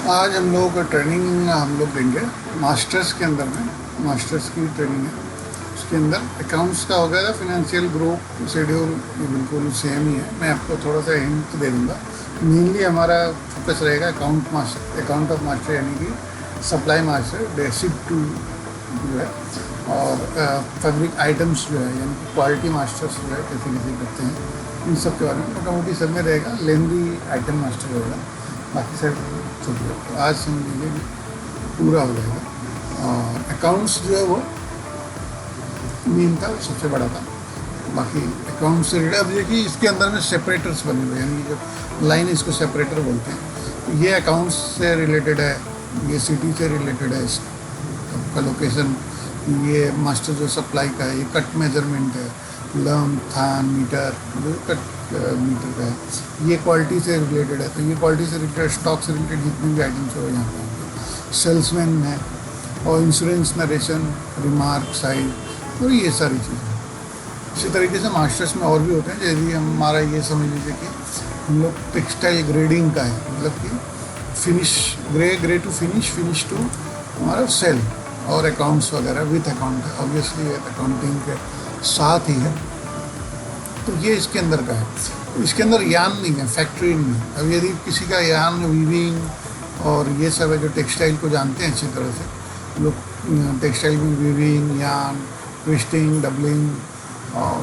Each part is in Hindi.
आज हम लोग ट्रेनिंग हम लोग देंगे मास्टर्स के अंदर में। मास्टर्स की ट्रेनिंग है, उसके अंदर अकाउंट्स का हो गया था। फिनेंशियल ग्रुप शेड्यूल ये बिल्कुल सेम ही है। मैं आपको थोड़ा सा हिंट दे दूँगा। मेनली हमारा फोकस रहेगा अकाउंट ऑफ मास्टर, यानी कि सप्लाई मास्टर, बेसिक टू जो है, और फैब्रिक आइटम्स जो है, यानी कि क्वालिटी मास्टर्स जो है कैसे कैसे करते हैं, इन सब के बारे में मोटा मोटी सब में रहेगा। लेंदी आइटम मास्टर रहेगा, बाकी सब छोटी है। तो आज समझ लीजिए कि पूरा हो जाएगा। और अकाउंट्स जो है वो मेन था, सबसे बड़ा था। बाकी अकाउंट से रिलेटेड अब देखिए इसके अंदर में सेपरेटर्स बने हुए, यानी जो लाइन इसको सेपरेटर बोलते हैं। तो ये अकाउंट्स से रिलेटेड है, ये सिटी से रिलेटेड है, इसका लोकेशन। ये मास्टर जो सप्लाई का है, ये कट मेजरमेंट है, लम थान मीटर, जो कट मीटर का है। ये क्वालिटी से रिलेटेड है, तो ये क्वालिटी से रिलेटेड, स्टॉक से रिलेटेड जितने भी आइटम्स हो यहाँ पर सेल्समैन है, और इंश्योरेंस नरेशन, रिमार्क साइड, तो ये सारी चीज़ें। इसी तरीके से मास्टर्स में और भी होते हैं। जैसे हमारा ये समझ लीजिए कि हम लोग टेक्सटाइल ग्रेडिंग का है, मतलब कि finish grey to finish to हमारा सेल, और अकाउंट्स वगैरह विथ अकाउंट है, ऑब्वियसली अकाउंटिंग के साथ ही है। तो ये इसके अंदर का है। तो इसके अंदर यान नहीं है, फैक्ट्री नहीं है। अब यदि किसी का यान, वीविंग और ये सब है, जो टेक्सटाइल को जानते हैं अच्छी तरह से लोग, टेक्सटाइल में वीविंग, यान, ट्विस्टिंग, डबलिंग और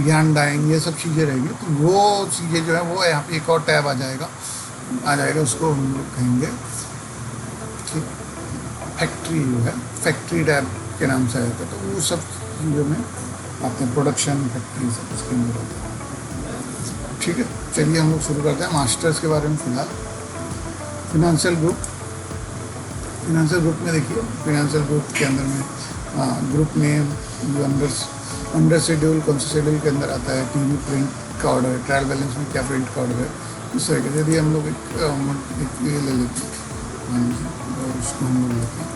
यान डाइंग, ये सब चीज़ें रहेंगी। तो वो चीज़ें जो है वो यहाँ पे एक और टैब आ जाएगा, उसको हम लोग कहेंगे ठीक फैक्ट्री, जो है फैक्ट्री टैब के नाम से आएगा। तो वो सब चीज़ों में आते हैं, प्रोडक्शन फैक्ट्री सब उसके अंदर होता है। ठीक है, चलिए हम लोग शुरू करते हैं मास्टर्स के बारे में। फिलहाल फिनेंशियल ग्रुप में देखिए, फिनेंशियल ग्रुप के अंदर में ग्रुप नेम, जो अंडर शेड्यूल, कौन से शेड्यूल के अंदर आता है, टीवी प्रिंट का ऑर्डर है, ट्रायल बैलेंस में क्या प्रिंट का ऑर्डर है, इस तरह के। यदि हम लोग एक ये ले लेते हैं और उसको हम लोग लेते हैं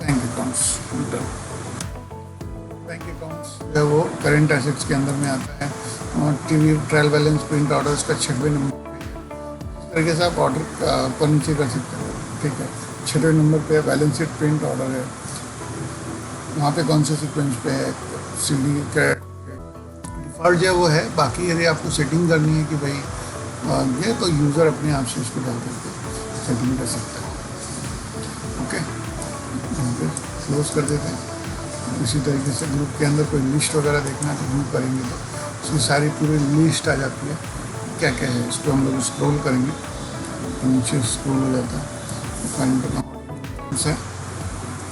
बैंक अकाउंट्स। बैंक अकाउंट्स जो है वो करेंट एसेट्स के अंदर में आता है, और TV trial balance print order इसका 6वें नंबर पे है। इस तरीके से आप ऑर्डर पर नीचे कर सकते हो। ठीक है, 6वें नंबर पे बैलेंस शीट प्रिंट ऑर्डर है, वहाँ पे कौन से सीक्वेंस पे है, सीडी का डिफ़ॉल्ट जो वो है। बाकी यदि आपको सेटिंग करनी है कि भाई ये, तो यूज़र अपने आप से इसको डाल करके सेटिंग कर सकता है। ओके, यहाँ पे क्लोज कर देते हैं। इसी तरीके से ग्रुप के अंदर कोई लिस्ट वगैरह देखना है तो व्यू करेंगे तो उसकी सारी पूरी लिस्ट आ जाती है, क्या क्या है। इसको हम लोग स्क्रॉल करेंगे तो नीचे स्क्रॉल हो जाता है।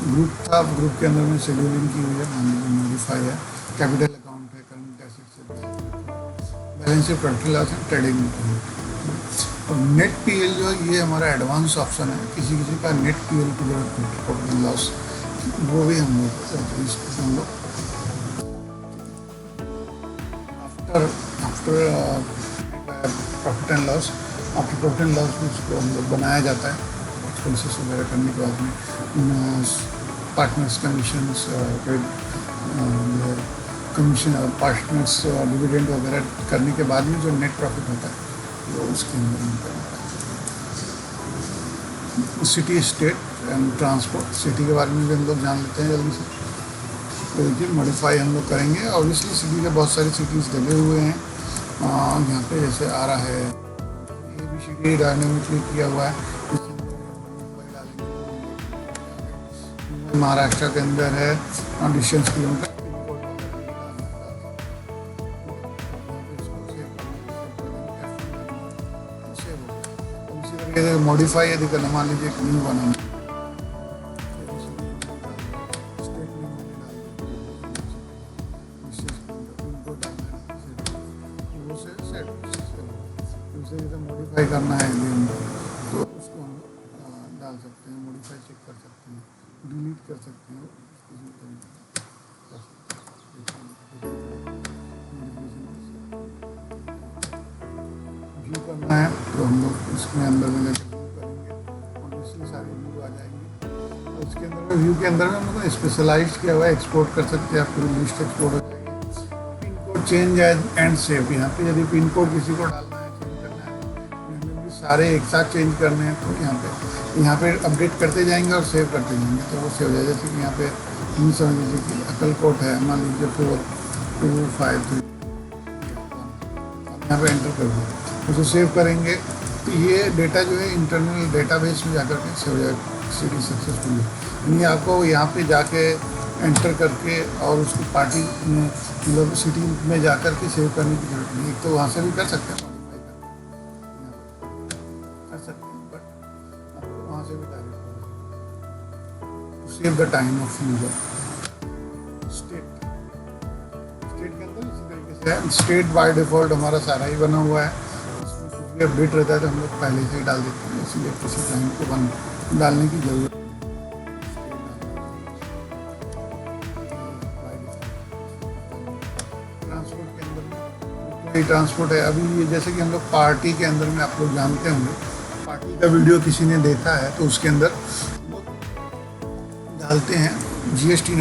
ग्रुप था, ग्रुप के अंदर में शेड्यूलिंग की हुई है, मॉडिफाई है, कैपिटल अकाउंट है, करंट एसेट्स है, बैलेंस शीट, प्रॉफिट लॉस है, ट्रेडिंग। और नेट पीएल जो है ये हमारा एडवांस ऑप्शन है। किसी का नेट पीएल की जरूरत नहीं, प्रॉफिट एंड लॉस, वो भी हम लोग after profit and loss, after profit and loss में उसको हम लोग बनाया जाता है। एक्सपेंसेस वगैरह करने के बाद में partners commissions, commission, partners dividend वगैरह करने के बाद में जो नेट प्रॉफिट होता है वो उसके अंदर में करना है। City, state and transport, city के बारे में भी हम लोग जान लेते हैं जल्दी से। तो देखिए मॉडिफाई हम लोग करेंगे। ऑब्वियसली सिटी के बहुत सारी सिटीज़ लगे हुए हैं यहाँ पे, जैसे आ रहा है ये भी सिटी डायनेमिकली किया हुआ है। महाराष्ट्र के अंदर है, डिस्टेंस किलोमीटर, मॉडिफाई यदि करना, मान लीजिए एक न्यू बनाना, मॉडिफाई करना है तो उसको हम डाल सकते हैं, मॉडिफाई चेक कर सकते हैं, डिलीट कर सकते हैं। व्यू करना है तो हम लोग इसमें अंदर में व्यू करेंगे, ऑब्वियसली सारी व्यू आ जाएंगी। और इसके अंदर में व्यू के अंदर में हम लोग स्पेशलाइज किया हुआ है, एक्सपोर्ट कर सकते हैं, आप पूरी लिस्ट एक्सपोर्ट हो जाएगी। Pin code change and save, यहाँ पे यदि पिन कोड किसी को डालना है, चेंज करना है, सारे एक साथ चेंज करने हैं तो यहाँ पे अपडेट करते जाएंगे और सेव करते जाएंगे तो वो सेव हो जाएगा। जैसे कि यहाँ पे नहीं समझ लीजिए कि अक्कलकोट है, मान लीजिए 4253, यहाँ पे एंटर कर दो, उसको सेव करेंगे तो ये डेटा जो है इंटरनल डेटाबेस में जाकर के सेव हो जाएगा सिटी सक्सेसफुल। यानी आपको यहाँ पे जाके एंटर करके और उसको पार्टी में मतलब सिटी में जाकर के सेव करने की जरूरत नहीं। एक तो वहाँ से भी कर सकते हैं, कर सकते हैं, बट आपको वहाँ से भी direct save the time of user. State के अंदर इसी तरीके से है, स्टेट बाय डिफॉल्ट हमारा सारा ही बना हुआ है, इसमें कुछ भी अपडेट रहता है तो हम लोग पहले से ही डाल देते हैं, इसलिए किसी टाइम को डालने की जरूरत। ट्रांसपोर्ट है अभी ये, जैसे कि हम लोग पार्टी के अंदर में आप लोग जानते होंगे, पार्टी का वीडियो किसी ने देखा है तो उसके अंदर डालते हैं जीएसटी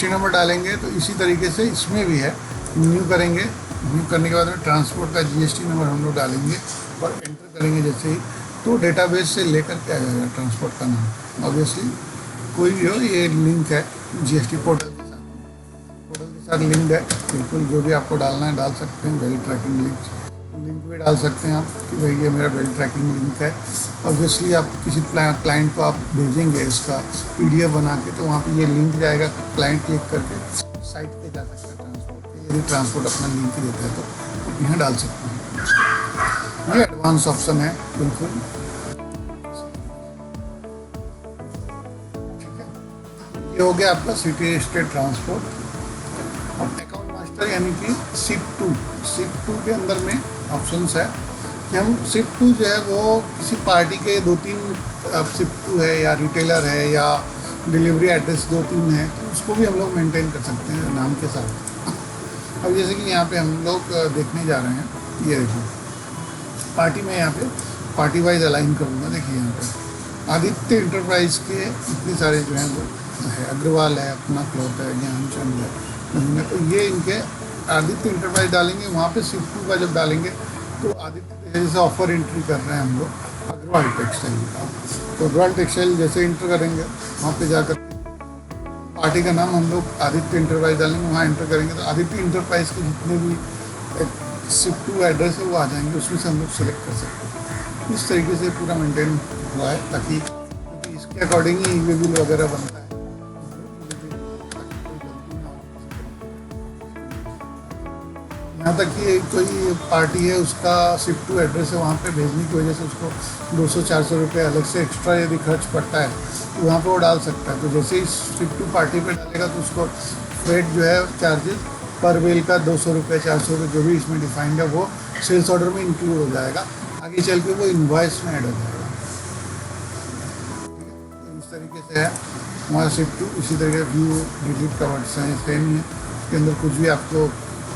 नंबर डालेंगे तो इसी तरीके से इसमें भी है। न्यू करेंगे, न्यू करने के बाद में ट्रांसपोर्ट का जीएसटी नंबर हम लोग डालेंगे और एंटर करेंगे जैसे ही, तो डेटाबेस से लेकर के आ जाएगा ट्रांसपोर्ट का नाम। ऑब्वियसली कोई भी हो, ये लिंक है जीएसटी पोर्टल के साथ लिंक है, बिल्कुल जो भी आपको डालना है डाल सकते हैं। बिल ट्रैकिंग लिंक भी डाल सकते हैं आप कि भाई ये मेरा बिल ट्रैकिंग लिंक है। ऑब्वियसली आप किसी क्लाइंट को आप भेजेंगे इसका पीडीएफ बना के तो वहाँ पे ये लिंक जाएगा, क्लाइंट क्लिक करके साइट पे जा सकता है ट्रांसपोर्ट पे। यदि ट्रांसपोर्ट अपना लिंक देता है तो यहाँ डाल सकते हैं। ये एडवांस ऑप्शन है बिल्कुल, ठीक है। ये हो गया आपका city state transport. Account master यानी कि शिफ्ट टू के अंदर में ऑप्शंस है कि हम शिफ्ट टू जो है वो किसी पार्टी के 2-3 शिफ्ट टू है या रिटेलर है या डिलीवरी एड्रेस 2-3 है तो उसको भी हम लोग मेंटेन कर सकते हैं नाम के साथ। अब जैसे कि यहाँ पे हम लोग देखने जा रहे हैं, ये देखिए पार्टी में यहाँ पे पार्टी वाइज अलाइन करूँगा। देखिए यहाँ पे आदित्य इंटरप्राइज के इतने सारे जो हैं वो है, अग्रवाल है, अपना क्लॉथ है, ज्ञानचंद है, तो ये इनके आदित्य इंटरप्राइज डालेंगे। वहाँ पे शिफ्ट टू का जब डालेंगे तो आदित्य जैसे ऑफर एंट्री कर रहे हैं हम लोग अग्रवाल टेक्सटाइल का, तो अग्रवाल टेक्सटाइल जैसे एंटर करेंगे वहाँ पे जाकर पार्टी का नाम हम लोग आदित्य इंटरप्राइज डालेंगे, वहाँ एंटर करेंगे तो आदित्य इंटरप्राइज के जितने भी शिफ्ट टू एड्रेस है वो आ जाएंगे, उसमें से हम लोग सेलेक्ट कर सकते हैं। इस तरीके से पूरा मेंटेन हुआ है ताकि इसके अकॉर्डिंग ही ई बिल वगैरह बनता है। यहाँ तक कि कोई पार्टी है उसका शिफ्ट टू एड्रेस है, वहाँ पे भेजने की वजह से उसको 200-400 रुपये अलग से एक्स्ट्रा यदि खर्च पड़ता है तो वहाँ पे वो डाल सकता है। तो जैसे ही शिफ्ट टू पार्टी पे डालेगा तो उसको फ्रेट जो है चार्जेस पर वेल का 200 रुपये 400 रुपये जो भी इसमें डिफाइंड है वो सेल्स ऑर्डर में इंक्लूड हो जाएगा, आगे चल के वो इन्वॉइस में ऐड हो जाएगा। इस तरीके से है हमारा शिफ्ट टू। इसी तरीके व्यू डिलीट का वर्ड्स हैं सेम ही है, इसके अंदर कुछ भी आपको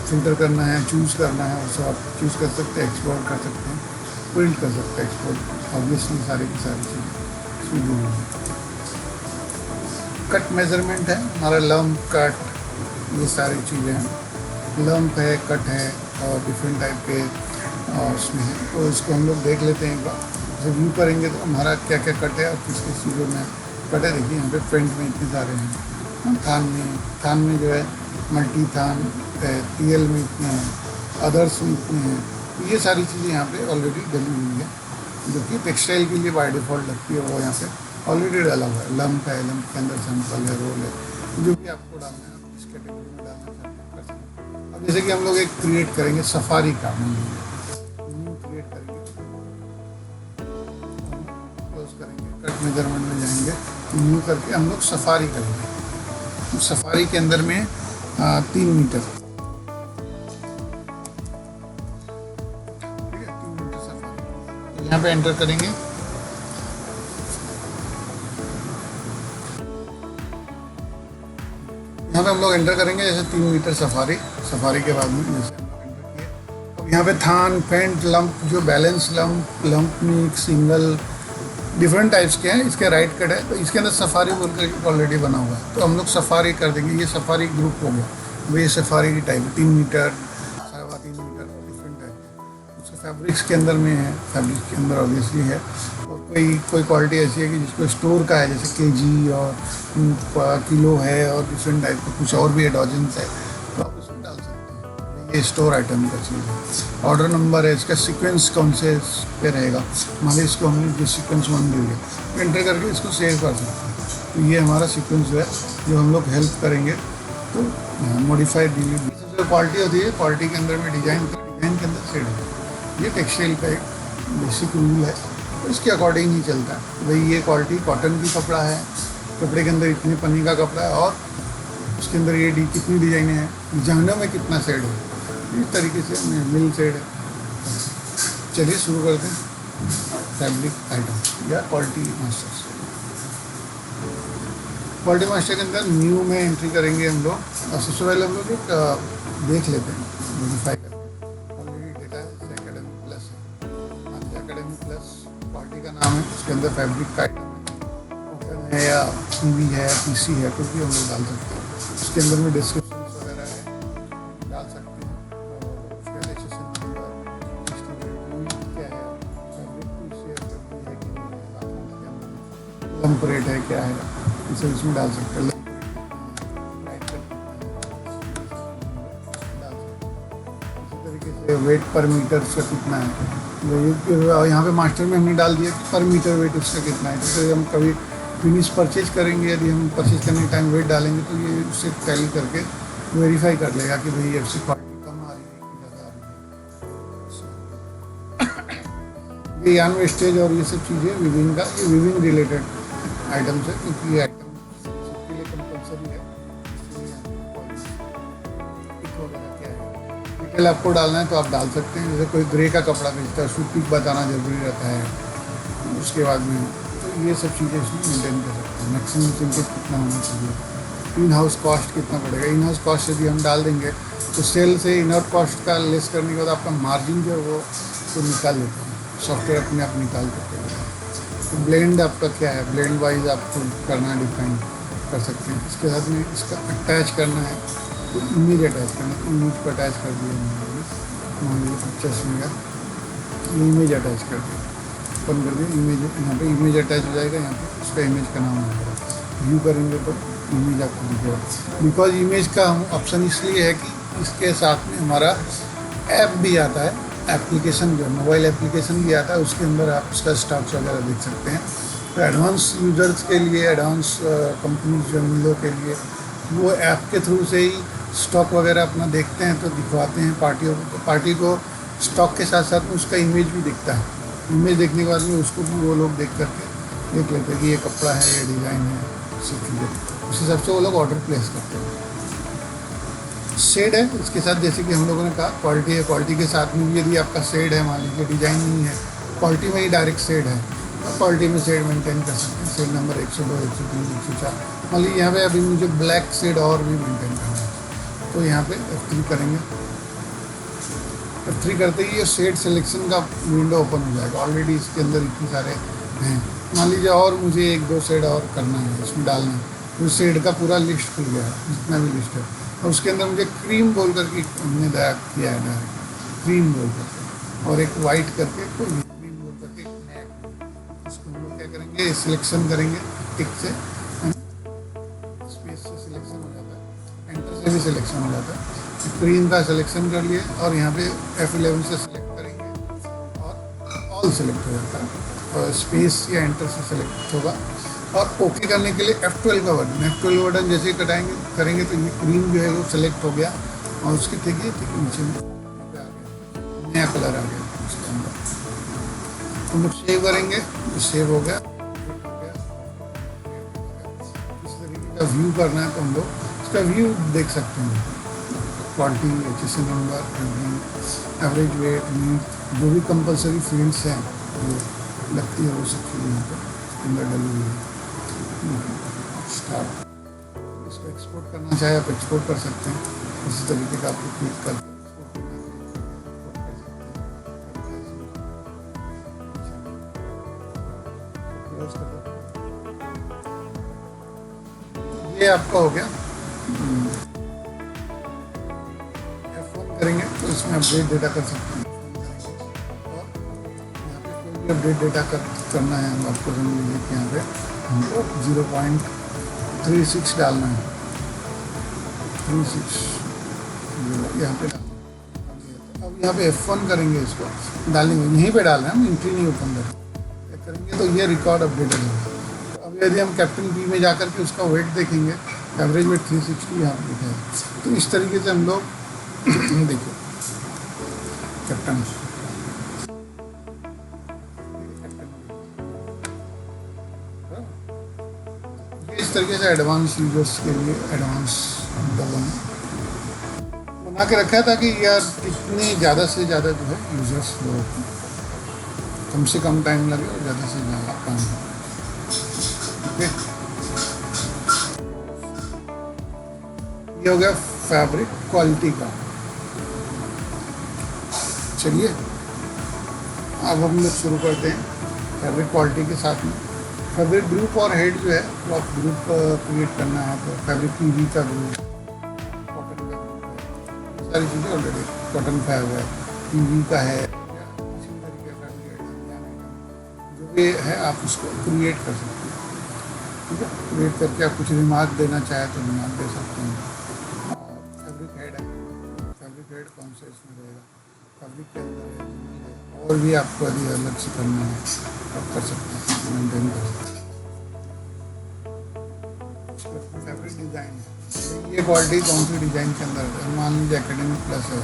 फिल्टर करना है, चूज़ करना है, उसको आप चूज़ कर सकते हैं, एक्सपोर्ट कर सकते हैं, प्रिंट कर सकते हैं, एक्सपोर्ट ऑब्वियसली सारी की सारी चीज़ें। कट मेजरमेंट है हमारा, लम्प कट ये सारी चीज़ें हैं, लम्प है, कट है और डिफरेंट टाइप के उसमें है। तो इसको हम लोग देख लेते हैं एक बार, जब व्यू करेंगे तो हमारा क्या क्या कट है और किस किस चीज़ों में कट है। देखिए यहाँ पे फ्रंट में इतने सारे हैं, थान में जो है मल्टी थान है, टीएल में इतने हैं, अदर्स में इतने हैं। तो ये सारी चीज़ें यहाँ पे ऑलरेडी डली हुई है जो कि टेक्सटाइल के लिए बाय डिफ़ॉल्ट लगती है, वो यहाँ पे ऑलरेडी डाला हुआ है। लंप है, लंप के अंदर सैंपल है, रोल है, जो भी आपको डालना है इस कैटेगरी में डालना चाहते हैं कर सकते हैं। अब जैसे कि हम लोग एक क्रिएट करेंगे सफारी का, न्यू क्रिएट करेंगे, क्लोज करेंगे, कट मेजरमेंट में जाएंगे, न्यू करके हम लोग सफारी करेंगे। सफारी के अंदर में 3 मीटर, ठीक है, 3 मीटर सफारी। तो यहाँ पे एंटर करेंगे, यहाँ पे हम लोग एंटर करेंगे जैसे 3 मीटर सफारी के बाद में जैसे हम लोग एंटर किए। अब यहाँ पे थान, फेंट, लंप, जो balance lump mix, single different types के हैं। इसके राइट कट है तो इसके अंदर सफारी बोल कर ऑलरेडी बना हुआ है, तो हम लोग सफारी कर देंगे। ये सफारी ग्रुप हो गया, वो ये सफारी की type 3 metre, 3.25 metre different type. उसका फैब्रिक्स के अंदर में है, फैब्रिक के अंदर ऑब्वियसली है। और कोई क्वालिटी ऐसी है कि जिसको स्टोर का है, जैसे केजी और किलो है और डिफरेंट टाइप के कुछ और भी एडोजेंस है, तो आप उसमें डाल सकते हैं। ये स्टोर आइटम का चीज़ है। ऑर्डर नंबर है, इसका सीक्वेंस कौन से पे रहेगा, मान लीजिए इसको हमने जो सीक्वेंस 1 दी है, एंटर करके इसको सेव कर सकते हैं। तो ये हमारा सीक्वेंस है जो हम लोग हेल्प करेंगे। तो मॉडिफाइड डिलीवरी जो क्वालिटी होती है, क्वालिटी के अंदर में डिज़ाइन के अंदर सेड है। ये टेक्सटाइल का एक बेसिक रूल है, तो इसके अकॉर्डिंग ही चलता है। भाई ये क्वालिटी कॉटन की कपड़ा है, कपड़े के अंदर इतने पन्नी का कपड़ा है और उसके अंदर ये कितनी डिजाइनें हैं, डिजाइनों में कितना सेड है, इस तरीके से मिल सेड है। चलिए शुरू करते हैं फैब्रिक आइटम या क्वालिटी मास्टर्स। क्वालिटी मास्टर के अंदर न्यू में एंट्री करेंगे हम लोग। और सबसे पहले हम लोग एक देख लेते हैं, मॉडिफाई करके। ऑलरेडी डेटा है एकेडमिक प्लस है, एकेडमिक प्लस क्वालिटी का नाम है, उसके अंदर फैब्रिक का आइटम है या टीवी है, पीसी है, कुछ भी हम लोग डाल सकते हैं। उसके अंदर में डिस्क्रिप्शन वगैरह है, डाल सकते हैं। और उसके रजिस्ट्रेशन नंबर, क्या है, फैब्रिक पीसी है कि नहीं है, बाकी उसके अंदर लंप रेट है क्या है, इसे इसमें डाल सकते हैं। इसी तरीके से वेट पर मीटर उसका कितना है, यहाँ पे मास्टर में हमने डाल दिया कि पर मीटर वेट उसका कितना है। तो हम कभी फिनिश परचेज करेंगे, यदि हम परचेज करने के टाइम वेट डालेंगे तो ये उससे टैली करके वेरीफाई कर लेगा कि भाई एफसी क्वालिटी कम आ रही है कि ज़्यादा आ रही है। ये यान वेस्टेज और ये सब चीज़ें विविंग का, ये विविंग रिलेटेड आइटम्स है, क्योंकि ये आइटम सबके लिए कंपलसरी है। क्या है डिटेल आपको डालना है तो आप डाल सकते हैं। जैसे कोई ग्रे का कपड़ा बेचता है, उसको पिक बताना जरूरी रहता है। उसके बाद में तो ये सब चीज़ें इसमें मेंटेन कर सकते हैं। मैक्सिमम सिंकेज कितना होना चाहिए, इन हाउस कॉस्ट कितना पड़ेगा। इन हाउस कॉस्ट यदि हम डाल देंगे तो सेल से इन हाउस कॉस्ट का लेस करने के बाद आपका मार्जिन जो है वो तो निकाल लेते हैं, सॉफ्टवेयर अपने आप निकाल देते हैं। तो ब्लेंड आपका क्या है, ब्लेंड वाइज आपको करना है, डिफाइन कर सकते हैं। इसके साथ में इसका अटैच करना है तो इमेज अटैच करना है, इमेज को अटैच कर दिया मान लीजिए पिक्चर्स में इमेज अटैच कर दिया, ओपन कर दिया इमेज, यहाँ पे इमेज अटैच हो जाएगा। यहाँ पे उसका इमेज का नाम आएगा, व्यू करेंगे तो इमेज आपको दिखेगा। बिकॉज इमेज का ऑप्शन इसलिए है कि इसके साथ में हमारा ऐप भी आता है, एप्लीकेशन जो मोबाइल एप्लीकेशन भी आता है, उसके अंदर आप उसका स्टॉक्स वगैरह देख सकते हैं। तो एडवांस यूजर्स के लिए, एडवांस कंपनी जो लोगों के लिए, वो ऐप के थ्रू से ही स्टॉक वगैरह अपना देखते हैं, तो दिखवाते हैं पार्टियों को। तो पार्टी को स्टॉक के साथ साथ में उसका इमेज भी दिखता है। इमेज देखने के बाद में उसको भी वो लोग देख करके देख लेते हैं कि ये कपड़ा है, ये डिज़ाइन है, सब चीज़ें। उस हिसाब से वो लोग ऑर्डर प्लेस करते हैं। शेड है इसके साथ, जैसे कि हम लोगों ने कहा क्वालिटी है, क्वालिटी के साथ में भी यदि आपका शेड है, मान लीजिए डिज़ाइन नहीं है, क्वालिटी में ही डायरेक्ट शेड है, तो क्वालिटी में शेड मेंटेन कर सकते हैं। Shade number 102, 103, 104। मान लीजिए यहाँ पे अभी मुझे ब्लैक शेड और भी मेंटेन करना है, तो यहाँ पे F3 करेंगे। F3 करते ही ये शेड सिलेक्शन का विंडो ओपन हो जाएगा। ऑलरेडी इसके अंदर इतने सारे हैं, मान लीजिए और मुझे 1-2 शेड और करना है, इसमें डालना है, तो शेड का पूरा लिस्ट खुल गया है, जितना भी लिस्ट है। और उसके अंदर मुझे क्रीम बोल करके हमने दया किया है, डायरेक्ट क्रीम बोल करके, और एक वाइट करके कोई क्रीम बोल करके इसको हम लोग क्या करेंगे, सिलेक्शन करेंगे टिक से, स्पेस से सिलेक्शन हो जाता है, एंटर से भी सिलेक्शन हो जाता है। क्रीम का सिलेक्शन कर लिए और यहाँ पे F11 से सिलेक्ट करेंगे और ऑल सिलेक्ट हो जाता है, और स्पेस या एंटर से सिलेक्ट होगा। और ओके करने के लिए F12 का बटन, F12 बटन जैसे ही करेंगे तो ये क्रीम जो है वो सिलेक्ट हो गया, और उसके ठीक नीचे में आ गया, नया कलर आ गया उसके अंदर। हम लोग सेव करेंगे तो सेव हो गया। इस तरीके का व्यू करना है तो हम लोग इसका व्यू देख सकते हैं, quality, HSN number, average weight, मीट, जो भी कंपलसरी फील्ड्स हैं जो लगती है वो सब चीज़ें यहाँ पर अंदर डली हुई है। स्टार्ट, इसको एक्सपोर्ट करना चाहे आप एक्सपोर्ट कर सकते हैं। इसी तरीके का आपको क्लिक कर ये आपका हो गया। F1 करेंगे तो इसमें अपडेट डेटा कर सकते हैं। भी अपडेट डेटा करना है हम आपको, समझ लीजिए कि यहाँ पे हमको 0.36 डालना है, 36 यहाँ पे डालना है। अब यहाँ पे F1 करेंगे, इसको डालेंगे, यहीं पे डाल रहे हैं हम, एंट्री नहीं ओपन करेंगे तो ये रिकॉर्ड अपडेटेड होगा। तो अब यदि हम कैप्टन बी में जाकर के उसका वेट देखेंगे, एवरेज वेट 360 यहाँ पे लिखा है। तो इस तरीके से हम लोग देखिए कैप्टन इस तरीके से एडवांस यूजर्स के लिए एडवांस बना के रखा है, ताकि यार कितने ज़्यादा से ज़्यादा जो है यूजर्स लोगों को कम से कम टाइम लगे और ज़्यादा से ज़्यादा काम हो। ओके, ये हो गया फैब्रिक क्वालिटी का। चलिए अब हम लोग शुरू करते हैं फैब्रिक क्वालिटी के साथ में। फैब्रिक ग्रुप और हेड जो है वो आप ग्रुप क्रिएट करना है तो फैब्रिक पीवी का ग्रुप, कॉटन का ग्रुप है, सारी चीज़ें ऑलरेडी कॉटन फैब है, पीवी का है, इसी तरीके का जो भी है आप उसको क्रिएट कर सकते हैं। ठीक है, क्रिएट करके आप कुछ रिमार्क देना चाहे तो रिमार्क दे सकते हैं। फैब्रिक हेड है, फैब्रिक हेड कौन सा इसमें रहेगा, फैब्रिक के अंदर है, और भी आपको यदि अलग से करना है आप कर सकते हैं, मेंटेन कर सकते हैं। फैब्रिक डिज़ाइन है, ये क्वालिटी कौन सी डिज़ाइन के अंदर है, मान लीजिए एकेडमिक प्लस है,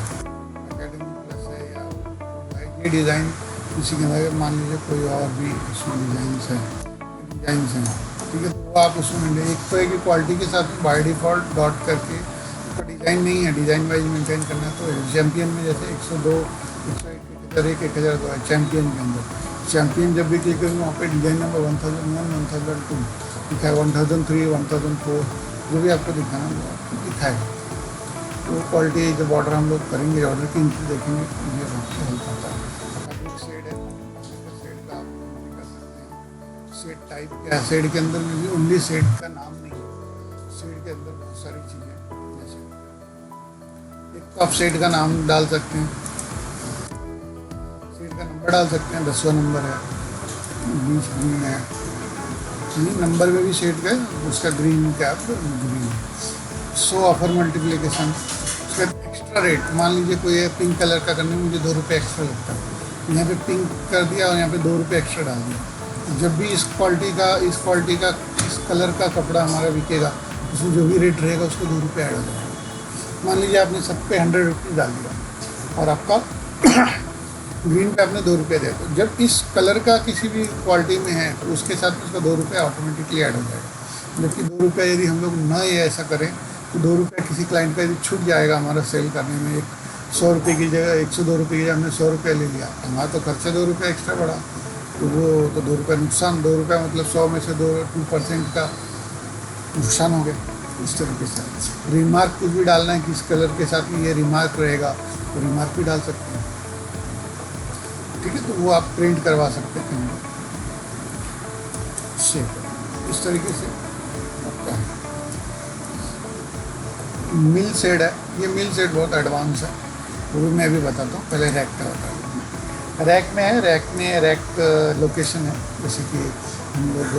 एकेडमिक प्लस है या ये डिज़ाइन इसी के अंदर, मान लीजिए कोई और भी इसमें डिज़ाइंस हैं, ठीक है, तो वो आप उसमें एक तो एक क्वालिटी के साथ बाय डिफ़ॉल्ट डॉट करके उसका डिज़ाइन नहीं है, डिज़ाइन वाइज मेंटेन करना है। तो चैम्पियन में जैसे 102, 101, 1002 है चैम्पियन के अंदर। चैम्पियन जब भी क्लिक करेंगे वहाँ पे डिज़ाइन नंबर 1001, 1002 दिखा है, 1003, 1004 जो भी आपको दिखाना है वो आपको दिखाएगा। तो क्वालिटी जब ऑर्डर हम लोग करेंगे, ऑर्डर की इंट्री देखेंगे, ये बहुत हेल्प आता है। फैब्रिक शेड है, शेड का आप कर सकते हैं। शेड टाइप क्या है, शेड के अंदर भी ओनली शेड का नाम नहीं है, शेड के अंदर बहुत सारी चीज़ें, जैसे एक तो आप शेड का नाम डाल सकते हैं, शेड का नंबर डाल सकते हैं, 10वां नंबर है, 20 ग्रीन है, नंबर में भी शेड का उसका ग्रीन कैप ग्रीन। सो ऑफर मल्टीप्लिकेशन, उसका एक्स्ट्रा रेट, मान लीजिए कोई है पिंक कलर का करने में मुझे 2 रुपये एक्स्ट्रा लगता है, यहाँ पे पिंक कर दिया और यहाँ पे 2 रुपये एक्स्ट्रा डाल दिया। जब भी इस क्वालिटी का इस कलर का कपड़ा हमारा बिकेगा, उसमें जो भी रेट रहेगा उसको 2 रुपये ऐड हो जाएगा। मान लीजिए आपने सब पे 100 रुपीज़ डाल दिया और आपका ग्रीन पे आपने 2 रुपये दिया, तो जब इस कलर का किसी भी क्वालिटी में है तो उसके साथ उसका 2 रुपये ऑटोमेटिकली ऐड हो जाएगा। जबकि 2 रुपये यदि हम लोग न ये ऐसा करें तो 2 रुपये किसी क्लाइंट का यदि छूट जाएगा हमारा सेल करने में, 100 रुपये की जगह 102 रुपये की जगह हमने 100 रुपये ले लिया, हमारा तो खर्चा 2 रुपये एक्स्ट्रा बढ़ा, तो वो तो 2 रुपये नुकसान, 2 रुपये मतलब 100 में से 2% का नुकसान हो गया। इस तरीके से रिमार्क कुछ भी डालना है कि इस कलर के साथ में ये रिमार्क रहेगा तो रिमार्क भी डाल सकते हैं। ठीक है, तो वो आप प्रिंट करवा सकते हैं इस तरीके से आपका है। मिल शेड है, ये मिल शेड बहुत एडवांस है, वो भी मैं भी बताता हूँ। पहले रैक का बता दूँ, रैक में है, रैक लोकेशन है, जैसे कि हम लोग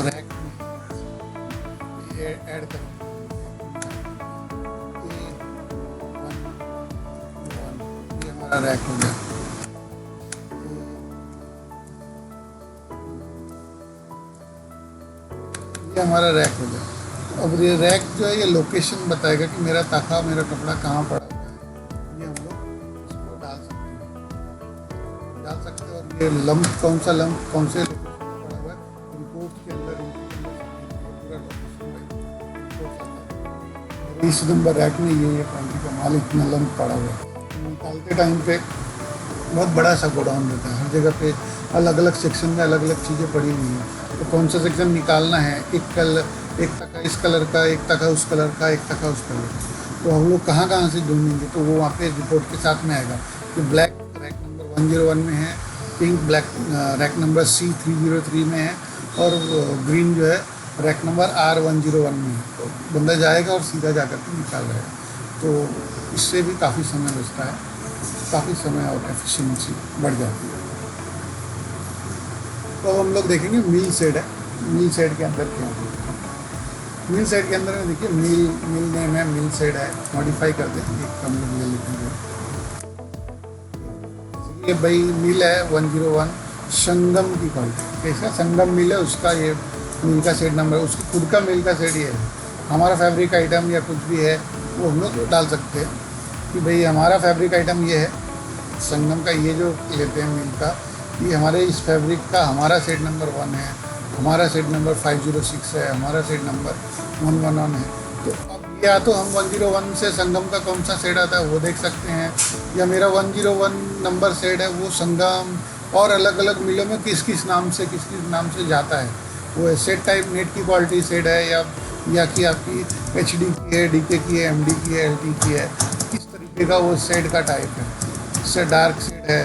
रैक में ये ऐड करेंगे, ये हमारा रैक हो गया, ये हमारा रैक हो गया। अब ये रैक जो है ये लोकेशन बताएगा कि मेरा ताका, मेरा कपड़ा कहाँ पड़ा हुआ है, ये हम लोग इसको डाल सकते हैं। और ये लंप कौन सा लंप कौन से लोकेशन में पड़ा हुआ है, रिपोर्ट के अंदर पूरा लोकेशन, इस नंबर रैक में ये क्वालिटी का माल इतना लंप पड़ा हुआ है। निकालते टाइम पे बहुत बड़ा सा गोडाउन रहता है, हर जगह पे अलग अलग सेक्शन में अलग अलग चीज़ें पड़ी हुई हैं, तो कौन सा सेक्शन निकालना है, एक टका इस कलर का, एक टका उस कलर का, एक टका उस कलर का, तो हम लोग कहाँ कहाँ से ढूंढेंगे, तो वो वहाँ पे रिपोर्ट के साथ में आएगा कि ब्लैक रैक नंबर 101 में है, pink black rack number C303 में है, और ग्रीन जो है रैक नंबर R101 में है। तो बंदा जाएगा और सीधा जा कर के निकाल रहेगा, तो इससे भी काफ़ी समय बचता है, काफ़ी समय और एफिशिएंसी बढ़ जाती है। तो अब हम लोग देखेंगे मिल सेट है, मिल सेट के अंदर क्या है। मिल सेट के अंदर में देखिए मिल नेम है, मिल सेट है, मॉडिफाई कर दें, एक हम लोग ये लिखेंगे। ये भाई मिल है 101 संगम की क्वालिटी, कैसा संगम मिल है उसका ये मिल का सेट नंबर, उसकी खुद का मिल का सेट ये है। हमारा फैब्रिक आइटम या कुछ भी है वो हम लोग डाल सकते हैं कि भाई हमारा फैब्रिक आइटम ये है, संगम का ये जो लेते हैं मिल का, ये हमारे इस फैब्रिक का हमारा सेट नंबर 1 है, हमारा सेट नंबर 506 है, हमारा सेट नंबर 111 है। तो अब या तो हम 101 से संगम का कौन सा सेट आता है वो देख सकते हैं, या मेरा 101 नंबर सेट है वो संगम और अलग अलग मिलों में किस किस नाम से जाता है। वो सेट टाइप नेट की क्वालिटी सेट है या कि आपकी HD की है, DK की है, MD की है, LT की है, किस तरीके का वो सेट का टाइप है। इससे डार्क सेट है,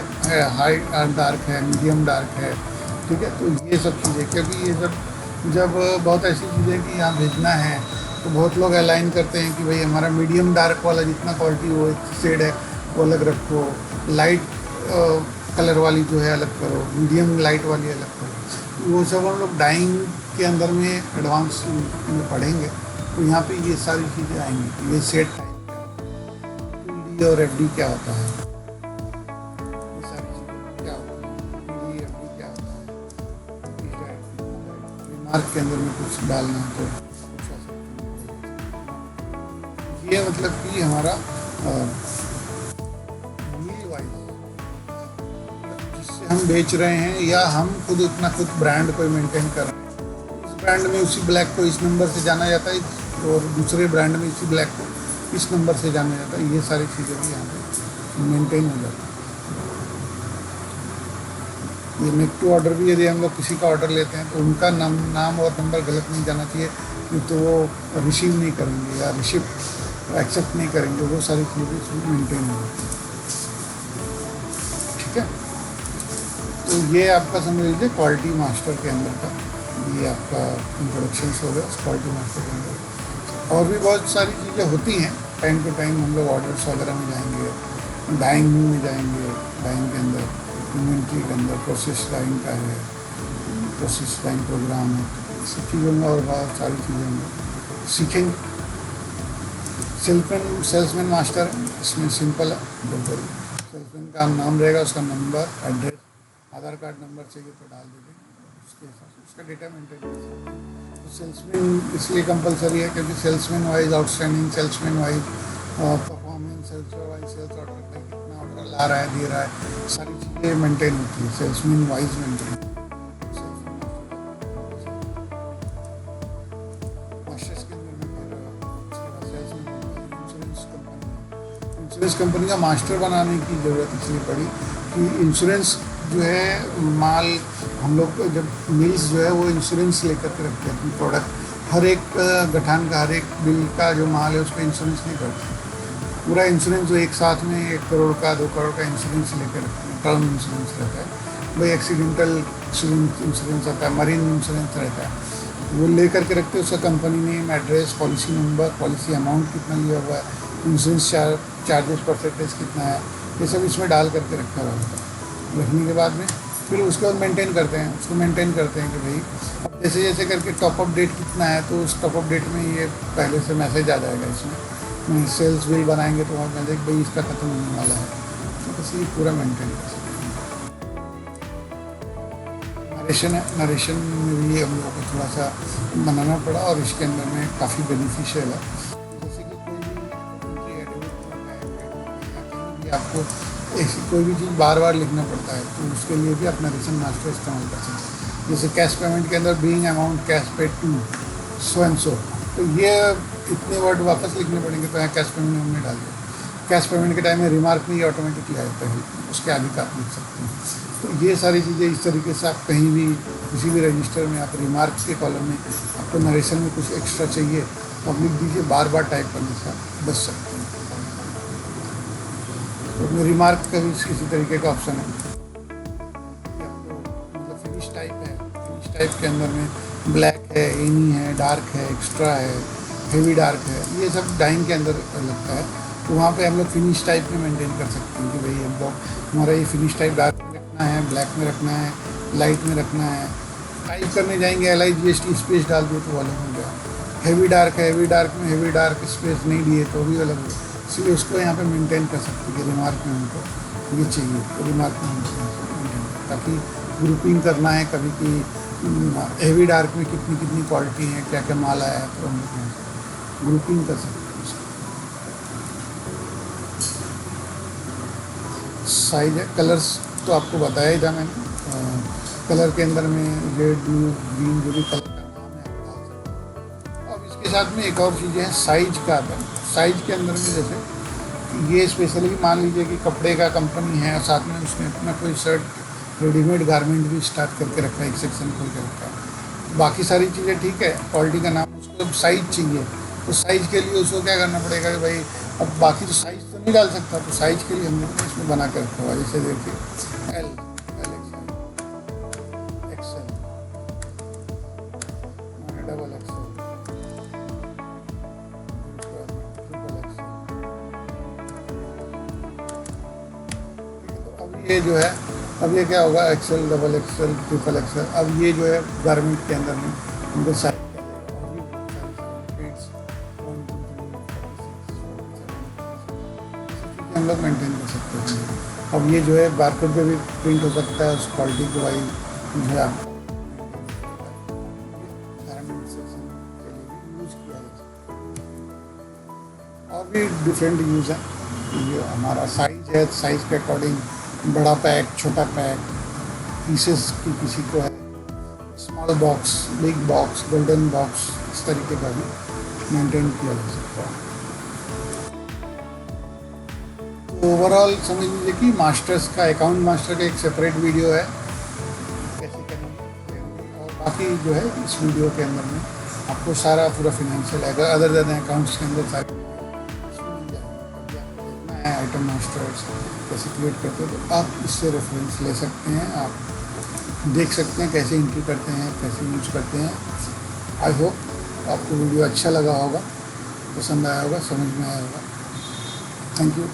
हाई डार्क है, मीडियम डार्क है, ठीक है। तो ये सब चीज़ें, क्योंकि ये सब जब बहुत ऐसी चीज़ें कि यहाँ भेजना है तो बहुत लोग अलाइन करते हैं कि भाई हमारा मीडियम डार्क वाला जितना क्वालिटी वो शेड है वो अलग रखो, लाइट कलर वाली जो है अलग करो, मीडियम लाइट वाली अलग करो। वो सब हम लोग डाइंग के अंदर में एडवांस में पढ़ेंगे, तो यहाँ पे ये सारी चीज़ें आएंगी। ये सेट टाइप PD और FD क्या होता है, ये सारी चीज़ें क्या होता है, PD FD क्या होता है, रिमार्क के अंदर में कुछ डालना है तो कुछ ऐसा। ये मतलब कि हमारा मील वाइज जिससे हम बेच रहे हैं या हम खुद अपना ब्रांड कोई मेंटेन कर रहे हैं, इस ब्रांड में उसी ब्लैक को इस नंबर से जाना जाता है और दूसरे ब्रांड में इसी ब्लैक को इस नंबर से जाना जाता है। ये सारी चीज़ें भी यहाँ पे मेंटेन हो जाती है। ये मेक टू ऑर्डर भी यदि हम लोग किसी का ऑर्डर लेते हैं तो उनका नाम और नंबर गलत नहीं जाना चाहिए, तो वो रिसीव नहीं करेंगे या रिसिप्ट एक्सेप्ट नहीं करेंगे, वो सारी चीज़ें इसमें मेंटेन हो जाती है, ठीक है। तो ये आपका समझ लीजिए क्वालिटी मास्टर के अंदर का ये आपका इंट्रोडक्शन हो गया क्वालिटी मास्टर के अंदर। और भी बहुत सारी चीज़ें होती हैं, टाइम टू टाइम हम लोग ऑर्डर्स वगैरह में जाएंगे, डाइंग में जाएंगे, डाइंग के अंदर इन्वेंट्री के अंदर प्रोसेस डाइंग का है, प्रोसेस डाइंग प्रोग्राम है, सब चीज़ों में और बहुत सारी चीज़ें हम लोग सीखेंगे। सेल्समैन मास्टर इसमें सिंपल है, बिल्कुल सेल्समैन का नाम रहेगा, उसका number, address, Aadhaar card number चाहिए तो डाल दीजिए, उसके हिसाब से उसका डेटा मेंटेन। तो सेल्समैन इसलिए कंपलसरी है क्योंकि salesman wise outstanding, salesman wise performance, sales wise sales order कितना ऑर्डर ला रहा है, दे रहा है, सारी चीज़ें मेंटेन होती है salesman wise maintain. Insurance company का मास्टर बनाने की ज़रूरत इसलिए पड़ी कि इंश्योरेंस जो है माल हम लोग जब मिल्स जो है वो इंश्योरेंस लेकर के रखते हैं अपनी प्रोडक्ट, हर एक गठान का, हर एक बिल का जो माल है उस पर इंश्योरेंस नहीं करते। पूरा इंश्योरेंस जो एक साथ में 1 करोड़ का 2 करोड़ का इंश्योरेंस लेकर रखते हैं, टर्म इंश्योरेंस रहता है भाई, एक्सीडेंटल इंश्योरेंस आता है, मरीन इंश्योरेंस रहता है, वो लेकर के रखते हैं। उसका company name, address, policy number, policy amount कितना लिया हुआ है, इंश्योरेंस चार्जेस परसेंटेज कितना है, ये सब इसमें डाल करके रखा हुआ है। रखने के बाद में फिर उसको मेंटेन करते हैं, कि भाई अब जैसे जैसे करके टॉपअप डेट कितना है तो उस टॉपअप डेट में ये पहले से मैसेज आ जाएगा। इसमें सेल्स बिल बनाएंगे तो वहाँ मैसेज भाई इसका ख़त्म होने वाला है, तो बस ये पूरा मेंटेन कर सकते हैं। नरेशन है, नरेशन में भी हम लोगों को थोड़ा सा बनाना पड़ा और इसके अंदर में काफ़ी बेनिफिशियल है। जैसे कि कोई भी आपको ऐसी कोई भी चीज़ बार बार लिखना पड़ता है तो उसके लिए भी आप नरेशन मास्टर इस्तेमाल कर सकते हैं। जैसे कैश पेमेंट के अंदर being amount cash paid to so and so, तो ये इतने वर्ड वापस लिखने पड़ेंगे, तो यहाँ कैश पेमेंट हमने डाल दिया। कैश पेमेंट के टाइम में रिमार्क में ये ऑटोमेटिकली आ जाता है, उसके आगे का आप लिख सकते हैं। तो ये सारी चीज़ें इस तरीके से आप कहीं भी किसी भी रजिस्टर में आप रिमार्क के कॉलम में आपको नरेशन में कुछ एक्स्ट्रा चाहिए तो आप लिख दीजिए, बार बार टाइप करने से आप बच सकते हैं। तो रिमार्क का भी किसी तरीके का ऑप्शन है, मतलब फिनिश टाइप है, फिनिश टाइप के अंदर में ब्लैक है, एनी है, डार्क है, एक्स्ट्रा है, हेवी डार्क है, ये सब डाइंग के अंदर लगता है। तो वहाँ पे हम लोग फिनिश टाइप में मेंटेन कर सकते हैं कि भाई हम लोग हमारा ये फिनिश टाइप डार्क में रखना है, ब्लैक में रखना है, लाइट में रखना है, टाइप करने जाएंगे LIGST स्पेस डाल दिए तो अलग हो गया, हैवी डार्क है, हैवी डार्क में हैवी डार्क स्पेस नहीं दिए तो भी अलग हो गया। इसलिए उसको यहाँ पे मेंटेन कर सकते हैं कि रिमार्क में हमको ये चाहिए तो रिमार्क में मेंटेन, ताकि ग्रुपिंग करना है कभी कि हैवी डार्क में कितनी कितनी क्वालिटी है, क्या क्या माल आया है, तो हम लोग ग्रुपिंग कर सकते हैं उसको। साइज है, कलर्स तो आपको बताया ही था मैंने, कलर के अंदर में रेड, ब्लू, ग्रीन, जो भी कलर का नाम है आप डाल सकते हैं। अब इसके साथ में एक और चीज़ें हैं, साइज का आता है। साइज के अंदर में जैसे ये स्पेशली मान लीजिए कि कपड़े का कंपनी है और साथ में उसने अपना कोई शर्ट रेडीमेड गारमेंट भी स्टार्ट करके रखा है, एक सेक्शन खोल के रखा है। बाकी सारी चीज़ें ठीक है, क्वालिटी का नाम, उसको साइज चाहिए तो साइज़ के लिए उसको क्या करना पड़ेगा कि भाई अब बाकी तो साइज़ तो नहीं डाल सकता, तो साइज़ के लिए हम लोग ने इसमें बना के रखा हुआ है। जैसे देखिए L XL, double XL, triple XL. अब ये जो है, अब ये क्या होगा, XL, double XL, triple XL. अब ये जो है गारमेंट के अंदर में उनको साइज हम लोग मेंटेन कर सकते हैं। अब ये जो है बारकोड पे भी प्रिंट हो सकता है, उस क्वालिटी को भाई जो है आप गारमेंट सेक्शन के लिए भी यूज़ किया जा सकता है। और भी डिफरेंट यूज़ है। ये हमारा साइज है, साइज़ के अकॉर्डिंग बड़ा पैक, छोटा पैक, पीसेस की किसी को है, small box, big box, golden box, इस तरीके का भी मेंटेन किया जा सकता है। ओवरऑल समझ लीजिए कि मास्टर्स का, अकाउंट मास्टर का एक सेपरेट वीडियो है कैसे करेंगे, और बाकी जो है इस वीडियो के अंदर में आपको सारा पूरा फिनेंशियल है, अदर देन अकाउंट्स के अंदर सारी देखना है आइटम मास्टर्स कैसे क्रिएट करते हैं, तो आप इससे रेफरेंस ले सकते हैं, आप देख सकते हैं कैसे एंट्री करते हैं, कैसे यूज करते हैं। आई होप आपको वीडियो अच्छा लगा होगा, पसंद आया होगा, समझ में आया होगा। Thank you.